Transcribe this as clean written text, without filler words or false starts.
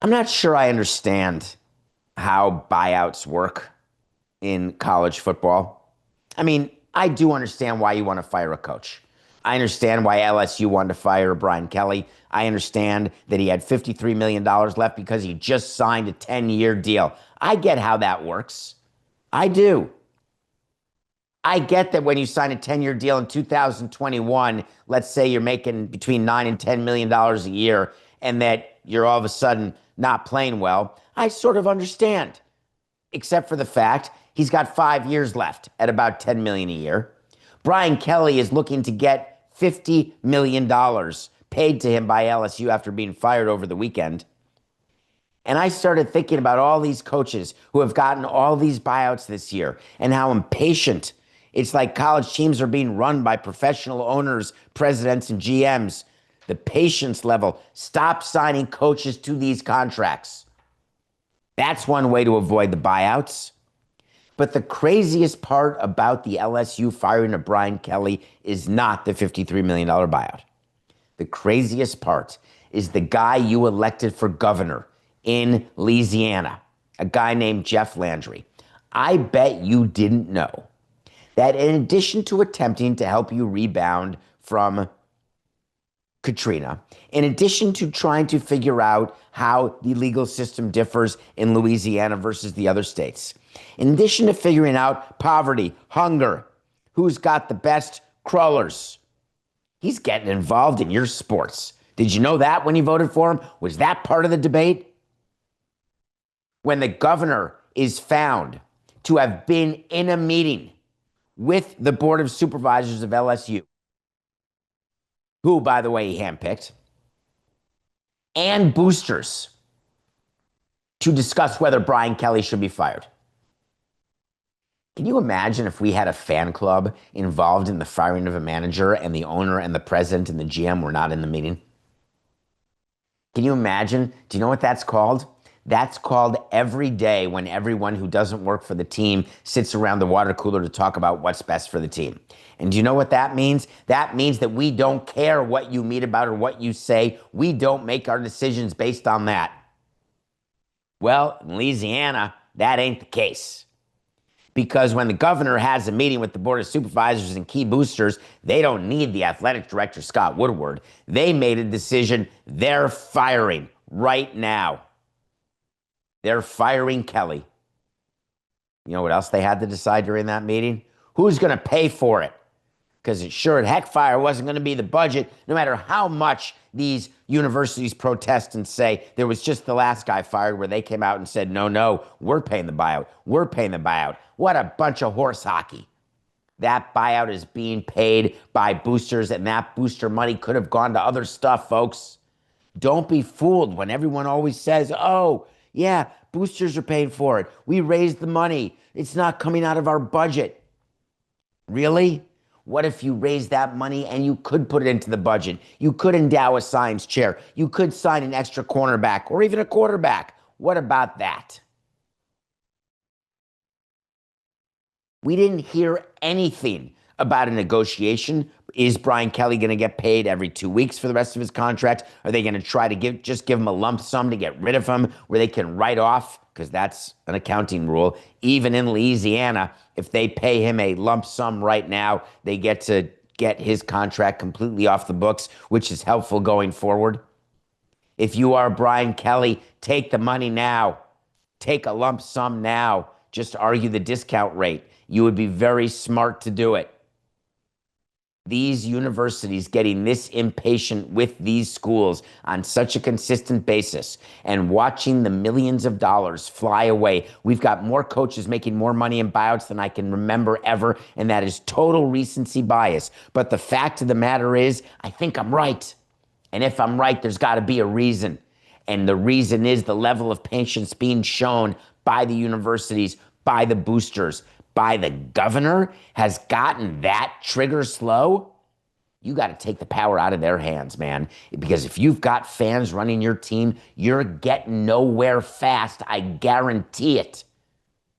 I'm not sure I understand how buyouts work in college football. I mean, I do understand why you want to fire a coach. I understand why LSU wanted to fire Brian Kelly. I understand that he had $53 million left because he just signed a 10-year deal. I get how that works. I do. I get that when you sign a 10-year deal in 2021, let's say you're making between $9 and $10 million a year, and that you're all of a sudden not playing well. I sort of understand, except for the fact he's got 5 years left at about $10 million a year. Brian Kelly is looking to get $50 million paid to him by LSU after being fired over the weekend. And I started thinking about all these coaches who have gotten all these buyouts this year and how impatient. It's like college teams are being run by professional owners, presidents, and GMs. The patience level. Stop signing coaches to these contracts. That's one way to avoid the buyouts. But the craziest part about the LSU firing of Brian Kelly is not the $53 million buyout. The craziest part is the guy you elected for governor in Louisiana, a guy named Jeff Landry. I bet you didn't know that in addition to attempting to help you rebound from Katrina, in addition to trying to figure out how the legal system differs in Louisiana versus the other states, in addition to figuring out poverty, hunger, who's got the best crawlers, he's getting involved in your sports. Did you know that when you voted for him? Was that part of the debate? When the governor is found to have been in a meeting with the Board of Supervisors of LSU, who, by the way, he handpicked, and boosters to discuss whether Brian Kelly should be fired. Can you imagine if we had a fan club involved in the firing of a manager and the owner and the president and the GM were not in the meeting? Can you imagine? Do you know what that's called? That's called every day when everyone who doesn't work for the team sits around the water cooler to talk about what's best for the team. And do you know what that means? That means that we don't care what you meet about or what you say. We don't make our decisions based on that. Well, in Louisiana, that ain't the case. Because when the governor has a meeting with the Board of Supervisors and key boosters, they don't need the athletic director, Scott Woodward. They made a decision. They're firing right now. They're firing Kelly. You know what else they had to decide during that meeting? Who's going to pay for it? Because it sure as heck fire wasn't going to be the budget, no matter how much these universities protest and say there was just the last guy fired where they came out and said, no, we're paying the buyout. We're paying the buyout. What a bunch of horse hockey. That buyout is being paid by boosters, and that booster money could have gone to other stuff, folks. Don't be fooled when everyone always says, oh, yeah, boosters are paying for it. We raised the money. It's not coming out of our budget. Really? What if you raised that money and you could put it into the budget? You could endow a science chair. You could sign an extra cornerback or even a quarterback. What about that? We didn't hear anything about a negotiation. Is Brian Kelly going to get paid every 2 weeks for the rest of his contract? Are they going to try to give him a lump sum to get rid of him where they can write off, because that's an accounting rule. Even in Louisiana, if they pay him a lump sum right now, they get to get his contract completely off the books, which is helpful going forward. If you are Brian Kelly, take the money now. Take a lump sum now. Just argue the discount rate. You would be very smart to do it. These universities getting this impatient with these schools on such a consistent basis and watching the millions of dollars fly away. We've got more coaches making more money in buyouts than I can remember ever, and that is total recency bias. But the fact of the matter is, I think I'm right. And if I'm right, there's got to be a reason. And the reason is the level of patience being shown by the universities, by the boosters, by the governor has gotten that trigger slow. You got to take the power out of their hands, man. Because if you've got fans running your team, you're getting nowhere fast. I guarantee it.